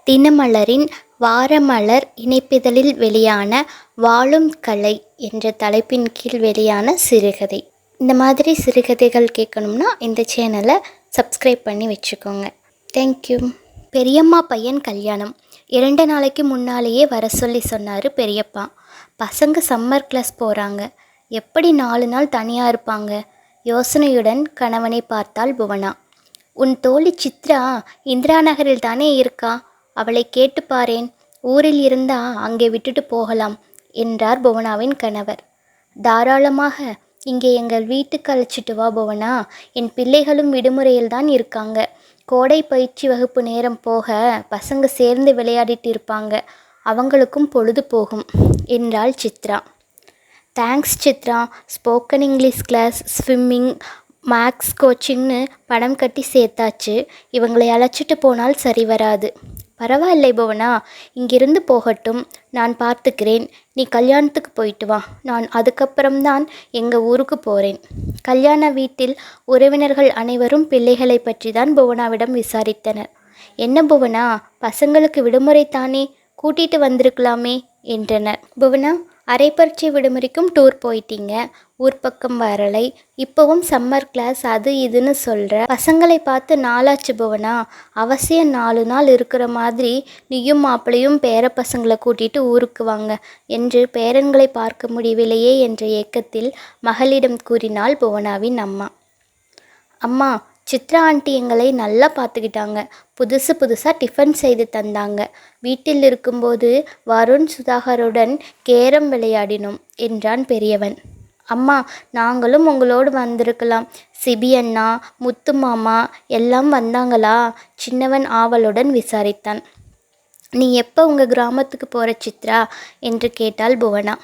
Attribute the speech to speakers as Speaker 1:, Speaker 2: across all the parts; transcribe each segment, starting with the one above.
Speaker 1: தினமலரின் வாரமலர் இணைப்பிதழில் வெளியான வாழும் கலை என்ற தலைப்பின் கீழ் வெளியான சிறுகதை. இந்த மாதிரி சிறுகதைகள் கேட்கணும்னா இந்த சேனலை சப்ஸ்கிரைப் பண்ணி வச்சுக்கோங்க. தேங்க்யூ. பெரியம்மா பையன் கல்யாணம். 2 நாளைக்கு முன்னாலேயே வர சொல்லி சொன்னார் பெரியப்பா. பசங்க சம்மர் கிளாஸ் போகிறாங்க. எப்படி 4 நாள் தனியாக இருப்பாங்க? யோசனையுடன் கணவனை பார்த்தாள் புவனா. உன் தோழி சித்ரா இந்திரா நகரில் தானே இருக்கா, அவளை கேட்டு பாரேன். ஊரில் இருந்தா அங்கே விட்டுட்டு போகலாம் என்றார் புவனாவின் கணவர். தாராளமாக. இங்கே எங்கள் வீட்டுக்கு அழைச்சிட்டு வா புவனா. என் பிள்ளைகளும் விடுமுறையில் தான் இருக்காங்க. கோடை பயிற்சி வகுப்பு நேரம் போக பசங்க சேர்ந்து விளையாடிட்டு இருப்பாங்க. அவங்களுக்கும் பொழுது போகும் என்றாள் Chitra. Thanks Chitra. Spoken English class, swimming, maths கோச்சிங்னு பணம் கட்டி சேர்த்தாச்சு. இவங்களை அழைச்சிட்டு போனால் சரி வராது. பரவாயில்லை புவனா, இங்கிருந்து போகட்டும், நான் பார்த்துக்கிறேன். நீ கல்யாணத்துக்கு போயிட்டு வா. நான் அதுக்கப்புறம்தான் எங்கள் ஊருக்கு போகிறேன். கல்யாண வீட்டில் உறவினர்கள் அனைவரும் பிள்ளைகளை பற்றி தான் புவனாவிடம் விசாரித்தனர். என்ன புவனா, பசங்களுக்கு விடுமுறை தானே, கூட்டிகிட்டு வந்திருக்கலாமே என்றனர். புவனா, அரை பரீட்சை விடுமுறைக்கும் டூர் போயிட்டீங்க, ஊர் பக்கம் வரலை. இப்போவும் சம்மர் கிளாஸ் அது இதுன்னு சொல்கிற. பசங்களை பார்த்து நாளாச்சு புவனா. அவசியம் 4 நாள் இருக்கிற மாதிரி நீயும் மாப்பிளையும் பேர பசங்களை கூட்டிகிட்டு ஊருக்கு வாங்க என்று பேரன்களை பார்க்க முடியவில்லையே என்ற ஏக்கத்தில் மகளிடம் கூறினாள் புவனாவின் அம்மா. அம்மா, சித்ரா ஆண்டி எங்களை நல்லா பார்த்துக்கிட்டாங்க. புதுசாக டிஃபன் செய்து தந்தாங்க. வீட்டில் இருக்கும்போது வருண் சுதாகருடன் கேரம் விளையாடினோம் என்றான் பெரியவன். அம்மா, நாங்களும் உங்களோடு வந்திருக்கலாம். சிபி அண்ணா, முத்து மாமா எல்லாம் வந்தாங்களா? சின்னவன் ஆவலுடன் விசாரித்தான். நீ எப்போ உங்கள் கிராமத்துக்கு போகிற சித்ரா என்று கேட்டாள் புவனா.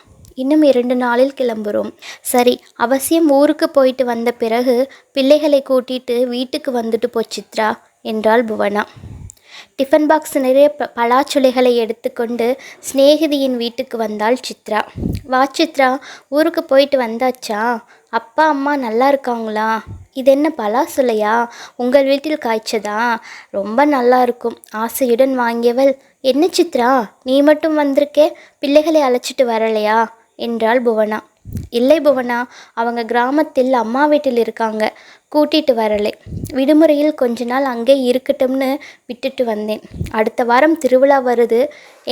Speaker 1: இன்னும் 2 நாளில் கிளம்புறோம். சரி, அவசியம் ஊருக்கு போயிட்டு வந்த பிறகு பிள்ளைகளை கூட்டிட்டு வீட்டுக்கு வந்துட்டு போ சித்ரா என்றாள் புவனா. டிஃபன் பாக்ஸ் நிறைய பலாச்சுளைகளை எடுத்துக்கொண்டு சிநேகிதியின் வீட்டுக்கு வந்தாள் சித்ரா. வா சித்ரா, ஊருக்கு போயிட்டு வந்தாச்சா? அப்பா அம்மா நல்லா இருக்காங்களா? இது என்ன பலாசுளையா? உங்கள் வீட்டில் காய்ச்சதா? ரொம்ப நல்லா இருக்கும். ஆசையுடன் வாங்கியவள், என்ன சித்ரா நீ மட்டும் வந்திருக்கே, பிள்ளைகளை அழைச்சிட்டு வரலையா என்றாள் புவனா. இல்லை புவனா, அவங்க கிராமத்தில் அம்மா வீட்டில் இருக்காங்க, கூட்டிகிட்டு வரலை. விடுமுறையில் கொஞ்ச நாள் அங்கே இருக்கட்டும்னு விட்டுட்டு வந்தேன். அடுத்த வாரம் திருவிழா வருது.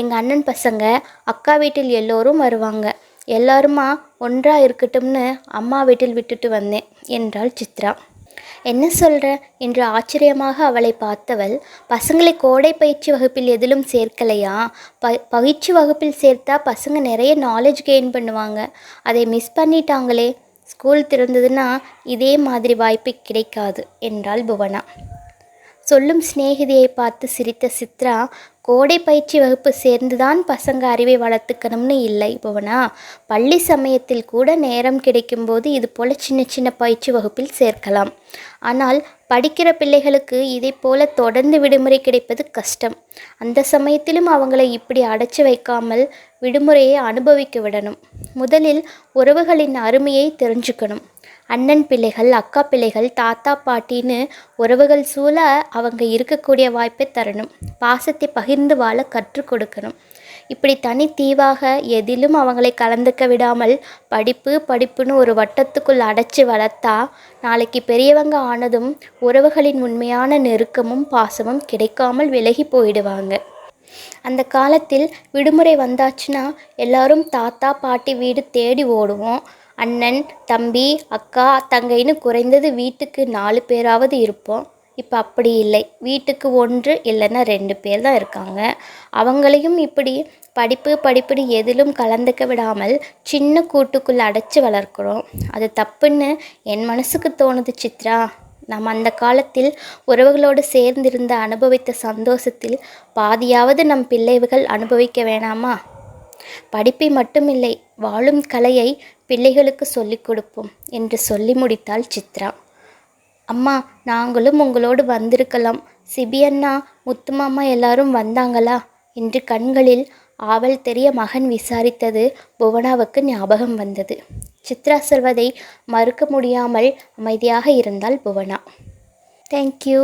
Speaker 1: எங்கள் அண்ணன் பசங்க, அக்கா வீட்டில் எல்லோரும் வருவாங்க. எல்லாருமா ஒன்றாக இருக்கட்டும்னு அம்மா வீட்டில் விட்டுட்டு வந்தேன் என்றாள் சித்ரா. என்ன சொல்கிற என்று ஆச்சரியமாக அவளை பார்த்தவள், பசங்களை கோடை பயிற்சி வகுப்பில் எதிலும் சேர்க்கலையா? பயிற்சி வகுப்பில் சேர்த்தா பசங்க நிறைய நாலேஜ் கெயின் பண்ணுவாங்க. அதை மிஸ் பண்ணிட்டாங்களே. ஸ்கூல் திறந்ததுன்னா இதே மாதிரி வாய்ப்பு கிடைக்காது என்றாள் புவனா. சொல்லும் சிநேகிதியை பார்த்து சிரித்த சித்ரா, கோடை பயிற்சி வகுப்பு சேர்ந்துதான் பசங்க அறிவை வளர்த்துக்கணும்னு இல்லை புவனா. பள்ளி சமயத்தில் கூட நேரம் கிடைக்கும்போது இது போல் சின்ன சின்ன பயிற்சி வகுப்பில் சேர்க்கலாம். ஆனால் படிக்கிற பிள்ளைகளுக்கு இதை போல தொடர்ந்து விடுமுறை கிடைப்பது கஷ்டம். அந்த சமயத்திலும் அவங்களை இப்படி அடைச்சி வைக்காமல் விடுமுறையை அனுபவிக்க விடணும். முதலில் உறவுகளின் அருமையை தெரிஞ்சுக்கணும். அண்ணன் பிள்ளைகள், அக்கா பிள்ளைகள், தாத்தா பாட்டின்னு உறவுகள் சூழ அவங்க இருக்கக்கூடிய வாய்ப்பை தரணும். பாசத்தை பகிர்ந்து வாழ கற்றுக் கொடுக்கணும். இப்படி தனித்தீவாக எதிலும் அவங்களை கலந்துக்க விடாமல் படிப்புன்னு ஒரு வட்டத்துக்குள் அடைச்சி வளர்த்தா நாளைக்கு பெரியவங்க ஆனதும் உறவுகளின் உண்மையான நெருக்கமும் பாசமும் கிடைக்காமல் விலகி போயிடுவாங்க. அந்த காலத்தில் விடுமுறை வந்தாச்சுன்னா எல்லாரும் தாத்தா பாட்டி வீடு தேடி ஓடுவோம். அண்ணன், தம்பி, அக்கா, தங்கைன்னு குறைந்தது வீட்டுக்கு 4 பேராவது இருப்போம். இப்போ அப்படி இல்லை. வீட்டுக்கு 1 இல்லைன்னா 2 பேர் தான் இருக்காங்க. அவங்களையும் இப்படி படிப்புன்னு எதிலும் கலந்துக்க விடாமல் சின்ன கூட்டுக்குள்ளே அடைச்சி வளர்க்குறோம். அது தப்புன்னு என் மனசுக்கு தோணுது சித்ரா. நாம் அந்த காலத்தில் உறவுகளோடு சேர்ந்திருந்த அனுபவித்த சந்தோஷத்தில் பாதியாவது நம் பிள்ளைகள் அனுபவிக்க வேணாமா? படிப்பை மட்டுமில்லை, வாழும் கலையை பிள்ளைகளுக்கு சொல்லிக் கொடுப்போம் என்று சொல்லி முடித்தாள் சித்ரா. அம்மா, நாங்களும் உங்களோடு வந்திருக்கலாம். சிபி அண்ணா, முத்து மாமா எல்லாரும் வந்தாங்களா என்று கண்களில் ஆவல் தெரிய மகன் விசாரித்தது புவனாவுக்கு ஞாபகம் வந்தது. சித்ரா சொல்வதை மறுக்க முடியாமல் அமைதியாக இருந்தாள் புவனா. தேங்க்யூ.